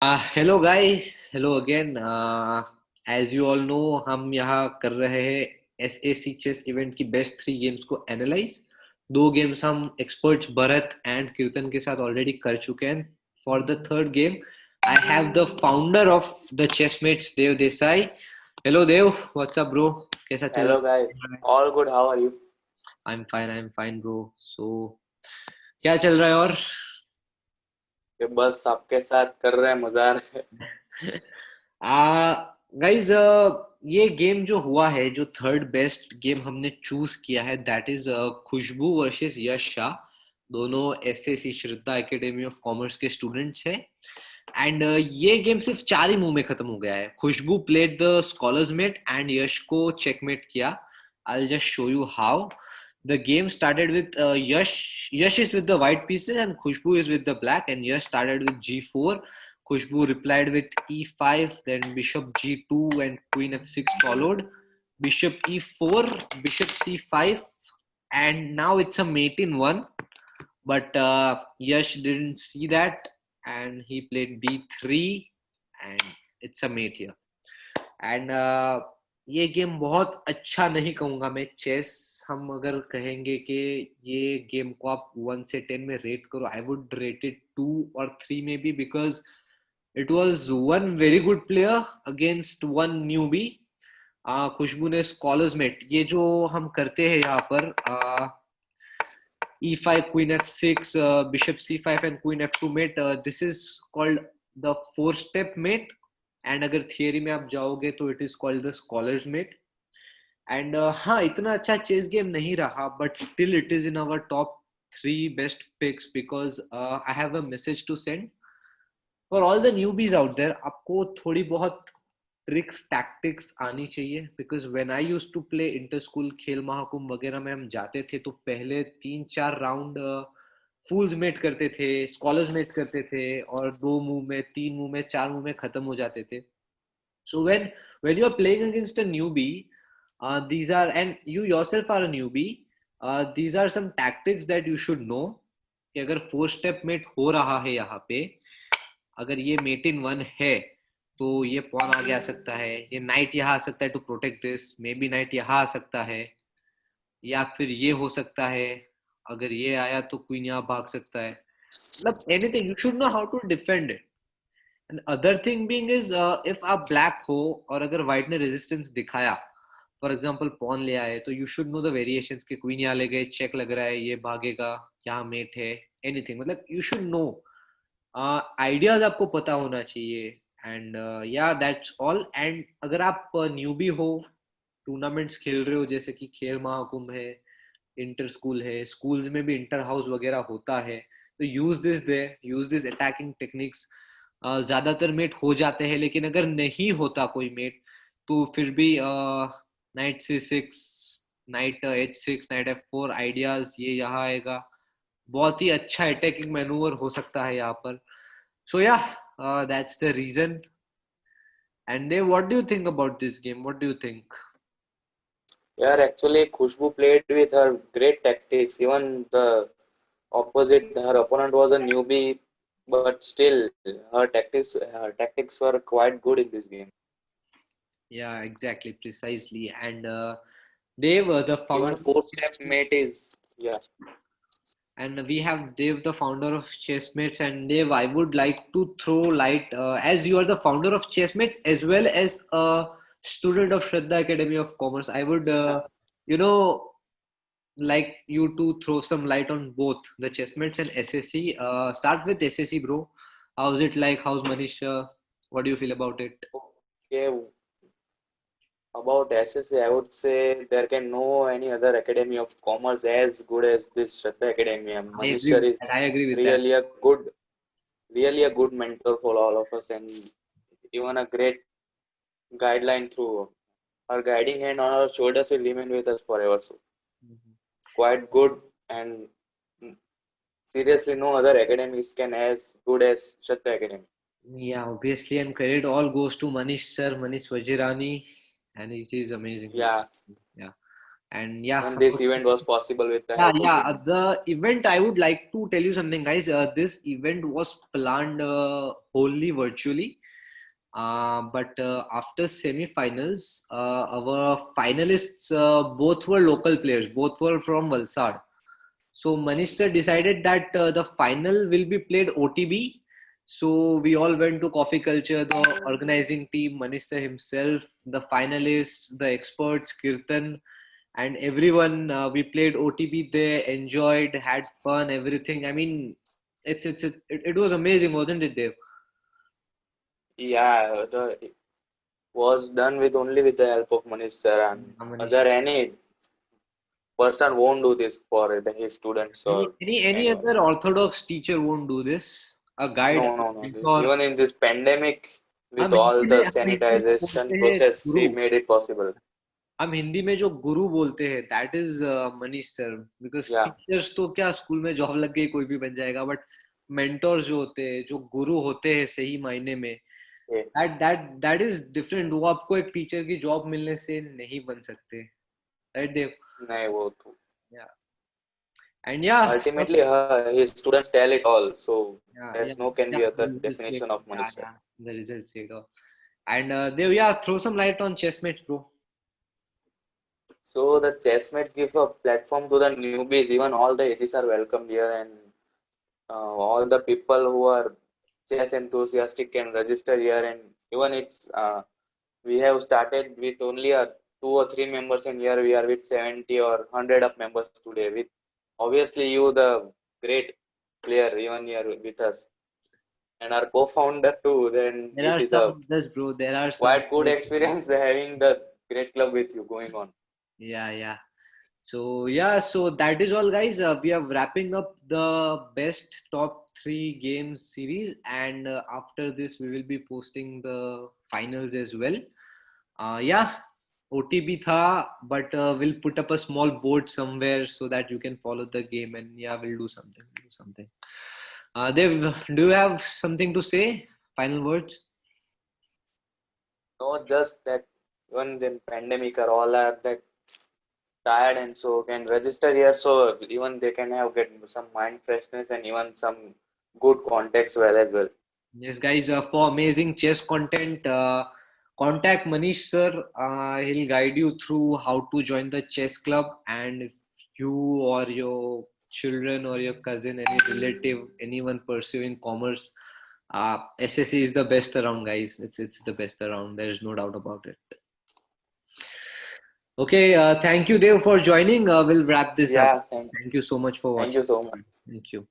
Hello guys, hello again. As you all know, हम यहाँ कर रहे हैं S A C chess event की बेस्ट 3 गेम्स को एनालाइज। 2 गेम्स हम एक्सपर्ट्स भरत एंड कीर्तन के साथ ऑलरेडी कर चुके हैं। For the third game I have the founder of the Chessmates, Dev Desai. Hello Dev, what's up bro? कैसा चल Hello guys, रहा है? all good. How are you? I am fine bro. So क्या चल रहा है और? ये बस आपके साथ कर रहे हैं, मजा आ रहा है। गाइज, ये गेम जो हुआ है, जो थर्ड बेस्ट गेम हमने चूज किया है, that is Khushboo versus Yash Shah. दोनों SSC Shraddha Academy of Commerce के स्टूडेंट्स हैं। एंड ये गेम सिर्फ 4 ही मूव में खत्म हो गया है। Khushboo played the scholars mate and Yash को चेकमेट किया। I will just show you how the game started with Yash is with the white pieces and Khushbu is with the black, and Yash started with g4. Khushbu replied with e5, then bishop g2 and queen f6 followed. Bishop e4, bishop c5, and now it's a mate in one. But Yash didn't see that, and he played b3, and it's a mate here. And ये game बहुत अच्छा नहीं कहूंगा मैं। Chess, हम अगर कहेंगे कि ये गेम को आप 1 से 10 में रेट करो, आई वुड रेट इट 2 और 3 में भी, because it was one very good player against one newbie. Khushboo ने स्कॉलर्स मेट, ये जो हम करते हैं यहाँ पर, e5, queen f6, bishop c5 and queen f2 mate, this is called the 4 step mate. And अगर थियरी में आप जाओगे तो it is called the scholars mate. And हाँ, इतना अच्छा चेस गेम नहीं रहा, but still it is in our top 3 best picks, because I have a message to send for all the newbies out there. आपको थोड़ी बहुत tricks tactics आनी चाहिए, because when I used to play inter school खेल महाकुंभ वगैरह में हम जाते थे, तो पहले 3-4 राउंड फूल्स मेट करते थे, स्कॉलर्स मेट करते थे, और 2 मूव में, 3 मूव में, 4 मूव में खत्म हो जाते थे। So when you are playing against a newbie, these are, and you yourself are a newbie, these are some tactics that you should know. कि अगर 4 स्टेप मेट हो रहा है यहाँ पे, अगर ये मेट इन वन है, तो ये पॉन आगे आ सकता है, ये नाइट यहाँ आ सकता है to protect this, maybe knight यहाँ आ सकता है, या फिर ये हो सकता है। अगर ये आया तो क्वीन यहाँ भाग सकता है। मतलब anything, you should know how to defend it. And other thing being is, if आप ब्लैक हो और अगर व्हाइट ने रेजिस्टेंस दिखाया, फॉर एग्जांपल पॉन ले आए, तो you should know the variations के क्वीन यहाँ ले गए, चेक लग रहा है, ये भागेगा, यहाँ मेट है, एनीथिंग। मतलब यू शुड नो, आइडियाज आपको पता होना चाहिए। एंड या दैट्स ऑल। एंड अगर आप न्यूबी हो, टूर्नामेंट्स खेल रहे हो, जैसे कि खेल महाकुंभ है, इंटर स्कूल है, स्कूल्स में भी इंटर हाउस वगैरह होता है, तो use this they, use this attacking techniques. ज्यादातर मेट हो जाते हैं, लेकिन अगर नहीं होता कोई मेट, तो फिर भी night c6, night h6, night f4 ideas, ये यहाँ आएगा। बहुत ही अच्छा अटैकिंग मैनूवर हो सकता है यहाँ पर। So yeah, that's the reason. And they, what do you think about this game? What do you think? Yeah, actually, Khushbu played with her great tactics. Even the opposite, her opponent was a newbie, but still, her tactics were quite good in this game. Yeah, exactly, precisely. And Dev, the Even founder, four-step mate is yeah. and we have Dev, the founder of Chessmates. And Dev, I would like to throw light, as you are the founder of Chessmates as well as a student of Shraddha Academy of Commerce. I would, you know, like you to throw some light on both the Chessmates and SSC. Start with SSC, bro. How's it like? How's Manish? What do you feel about it? Okay, about SSA, I would say there can no any other academy of commerce as good as this Shraddha Academy. And I Manish agree sir with is that. I agree with that. really a good, really a good mentor for all of us, and even a great guideline through her guiding hand on our shoulders will remain with us forever. So Mhm. quite good, and seriously no other academies can as good as Shraddha Academy. Yeah, obviously, and credit all goes to Manish sir, Manish Vajirani, and he is amazing. He's Yeah, yeah. And yeah, And this event was possible with the yeah, help of yeah. India. The event, I would like to tell you something, guys. This event was planned wholly virtually. But after semi-finals, our finalists both were local players. Both were from Valsad. So Manish sir decided that the final will be played OTB. So we all went to Coffee Culture, the organizing team, Manish sir himself, the finalists, the experts, Kirtan, and everyone. We played OTB there, enjoyed, had fun, everything. I mean, it was amazing, wasn't it, Dave? Yeah, it was done with only with the help of Minister, and Manish. other any person won't do this for his students or Any anyone. other Orthodox teacher won't do this. A guide, No, a no, no. mentor. Even in this pandemic, with हम all Hindi the में हम हिंदी में sanitization बोलते हैं process, he Guru. made it possible. हम हिंदी में जो गुरु बोलते हैं that is Manish sir. Because Yeah, teachers तो क्या स्कूल में जॉब लग गई कोई भी बन जाएगा, but mentors जो होते हैं, जो गुरु होते हैं सही मायने में, yeah. that is different. वो आपको एक टीचर की जॉब मिलने से नहीं बन सकते, right Dev? नहीं वो तो. Yeah. And yeah, Ultimately, his students tell it all. So yeah, there's no can yeah, be the other results say it definition all. of Yeah, Manisha. yeah, the results say it all. And Dev, yeah, throw some light on chessmates, bro. So the chessmates give a platform to the newbies. Even all the ages are welcome here, and all the people who are chess enthusiastic can register here. And even we have started with only a 2 or 3 members, and here we are with 70 or 100 of members today. With obviously you, the great player, even here with us, and our co-founder too. Then There it are is a some others, bro. There are some quite good others. experience having the great club with you going on. Yeah, yeah. So yeah, so that is all, guys. We are wrapping up the best top three games series, and after this, we will be posting the finals as well. Yeah, OTB tha, but we'll put up a small board somewhere so that you can follow the game, and yeah, we'll do something. We'll do something. Dev, do you have something to say? Final words? Not just that, even the pandemic are all are that tired and so can register here, so even they can have get some mind freshness and even some good context well as well. Yes, guys, for amazing chess content, contact Manish sir. He'll guide you through how to join the chess club. And if you or your children or your cousin, any relative, anyone pursuing commerce, SSC is the best around, guys. It's the best around. There is no doubt about it. Okay, thank you, Dev, for joining. We'll wrap this up. Yeah, Thank you so much for thank watching. you so much. Thank you.